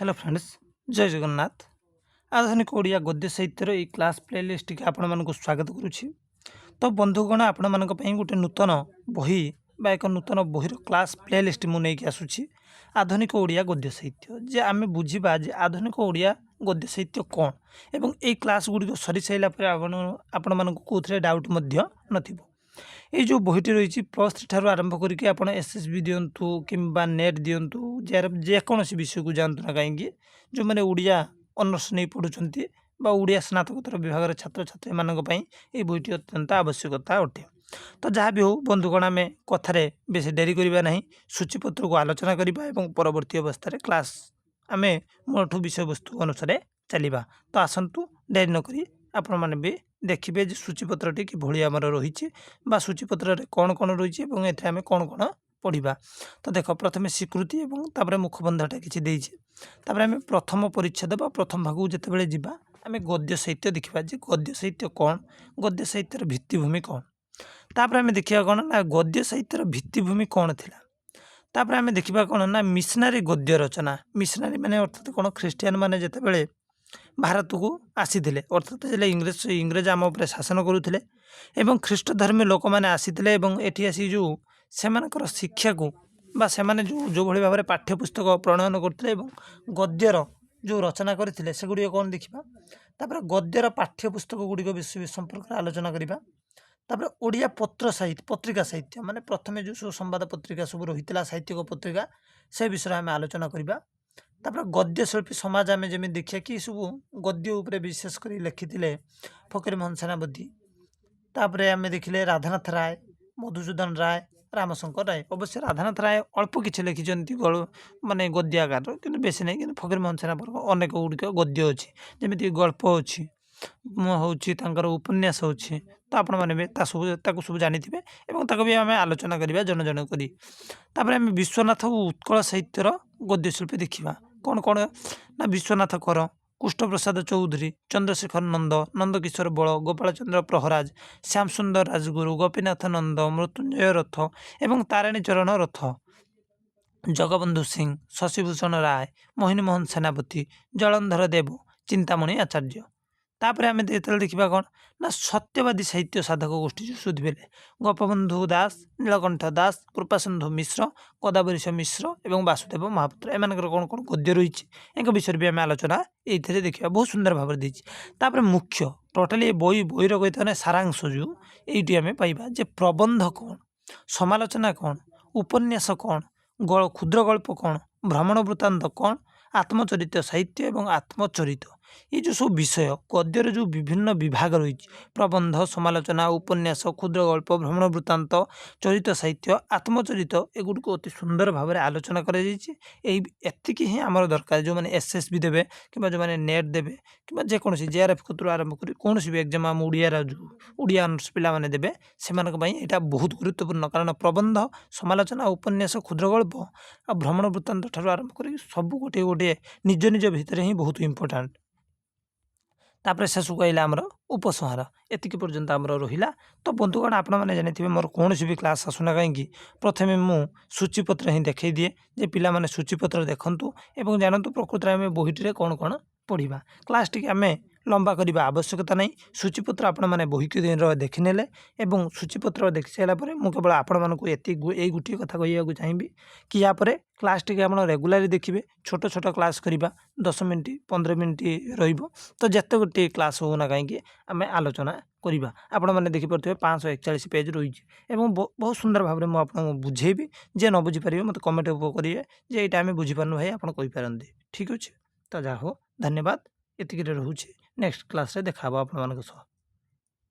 Hello friends, जय जगन्नाथ। आधुनिक ओडिया गद्य साहित्यर ये क्लास प्लेलिस्ट के आपण मानक स्वागत करुच्ची। तो बंधुगण आपण मानक पई गोटे नूतन बही बा एक नूतन बहीर क्लास प्लेलिस्ट मु नहीं आसुची आधुनिक ओडिया गद्य साहित्य जे आमे बुझिबा जे आधुनिक ओडिया गद्य साहित्य कौन एवं ए क्लास गुडी सरी साइला पर आपण मानक कोथरे डाउट मध्य नथिबो। ये जो बहीटी रही प्लस थ्री ठार आरंभ करके आप एसएसबी दिंतु कि नेट दिंतु जेकोसी विषय को जातु ना कहीं जो मैंने ओडिया ऑनर्स नहीं पढ़ुंट ओडिया स्नातकोत्तर विभाग छात्र छात्री मानी ये बहीटी अत्यंत आवश्यकता अटे। तो जहाँ भी हो बंधुगण आम कथार बेस डेरी करवा ना सूचीपत्र को आलोचना करवा परवर्ती अवस्था क्लास आम मोठू विषय वस्तु अनुसार चलवा। तो आसतु डेरी नक आपण मैंने भी देखिए सूचीपत्रटी कि भली आमर रही सूचीपत्र कौन कौन रही है आम कौन कौन पढ़ा। तो देख प्रथम स्वीकृति और मुखबंधटा कि आम प्रथम परिच्छेद प्रथम भाग को जिते जावा आम गद्य साहित्य देखा गद्य साहित्य कौन गद्य साहित्यर भित्तिभूमि कौन तापर आम देखा कौन ना गद्य साहित्यर भित्तिभूमि कौन थी तापर आम देखा कौन ना मिशनारी गद्य रचना मिशनारी माने अर्थात कौन ख्रीष्टियान माने जितेबाला भारत को आसी अर्थात इंग्रेज आम उपर शासन करुले एवं ख्रीष्ट धर्मी लोक मैंने आसी एटी आसी जो सेमानकर शिक्षा को बा सेमाने जो भली भाव में पाठ्यपुस्तक प्रणयन करते गद्यर जो रचना करते से गुड़ी कौन देखा तापर गद्यर पाठ्यपुस्तक गुड़िक विषय संपर्क आलोचना करवा। तापर ओडिया पत्र साहित्य पत्रिका साहित्य माने प्रथमे जो सब संवाद पत्रिका सब रही साहित्यिक पत्रिका से विषय आम आलोचना करवा। तापर गद्यशिल्पी समाज आम जमी देखिए कि सब गद्य उपरे विशेषकर लिखी फकीरमोहन सेनापति तापर आम देखिले राधानाथ राय मधुसूदन राय रामशंकर राय अवश्य राधानाथ राय अल्प किसी लिखिं माने गद्याकार कि बेसी नहीं कि फकीरमोहन सेनापति अनेक गुड़िक गद्य अच्छी जमी गल्प अच्छी हूँ उपन्यास अच्छी। तो आपण मैंने सब सब जानी भी आम आलोचना करवा जन जन कर विश्वनाथ और उत्कल साहित्यर गद्यशिल्पी देखा कौन कौन ना विश्वनाथ कर कृष्णप्रसाद चौधरी चंद्रशेखर नंद नंदकिशोर बल गोपाल चंद्र प्रहराज श्याम सुंदर राजगुरु गोपीनाथ नंद मृत्युंजय रथ एवं तारिणी चरण रथ जगबंधु सिंह शशिभूषण राय मोहिनी मोहन सेनापति जलंधर देव चिंतामणि आचार्य। तापर आम देखा कौन ना सत्यवादी साहित्य साधक गोष्ठी जो सुधीबे गोपबंधु दास नीलकंठ दास कृपासिंधु मिश्र गोदावरीश मिश्र और वासुदेव महापात्र एम कौन कौन गद्य रही एक विषय भी आम आलोचना ये देखा बहुत सुंदर भाव में मुख्य टोटाली बईर कही सारांश जो ये आम पाइबा जे प्रबंध कौन समालोचना कौन उपन्यास कौन क्षुद्र गल्प कौन भ्रमण वृत्तांत कौन आत्मचरित साहित्य और आत्मचरित ये जो सब विषय गद्यर जो विभिन्न विभाग रही प्रबंध समालोचना उपन्यास क्षुद्र गल्प भ्रमण वृत्तांत चरित साहित्य आत्मचरित एगुड़ को अति सुंदर भाव में आलोचना करती ही आमर दरकार जो मैंने एसएसबी देवे कि जो मैंने नेट देवे कि जेकोसी जेआरएफ कतु आरंभ कर कौन भी एग्जाम आम ओडिया ऑनर्स पिला माने देवे से यहाँ बहुत गुरुत्वपूर्ण कारण प्रबंध समालोचना उपन्यास क्षुद्र गल्प आ भ्रमण वृत्तांत ठार आरंभ कर सब गोटे गोटे निज निज भितर ही बहुत इंपोर्टाट। तापर शेष को आइला आमर उपसंहार एतिक पर्यंत आमर रहिला। तो बंधुगण आपण मैंने जानी मोर कौन भी क्लास आसुना कहीं प्रथमे मु सूचीपत्र ही देखई दिए जे पिला माने सूचीपत्र देखंतु एवं जानतु प्रकृत में बहीटी कौन कौन पढ़ा क्लास टी आम लंबा करने आवश्यकता नहीं। सूचीपत्र आपण मैंने बही के देखने और सूचीपत्र देखी सारापर मुझे केवल आपण मानक ये गोटे कथा कहूँ चाहिए कि यापर क्लास टी आप रेगुलारी देखिए छोट छोट क्लास करवा 10 मिनट 15 मिनट तो जिते गोटे क्लास होना कहीं आम आलोचना करवा। आपण मैंने देखिपे 541 पेज रही बहुत सुंदर भाव में मुझे बुझेबी जे न बुझीपारे मत कमेंट करेंगे जे यहाँ आम बुझीपारनु भाई आप कहींपारती ठीक अच्छे। तो जहाँ हो धन्यवाद एतिक रोचे नेक्स्ट क्लास रे देखा आप।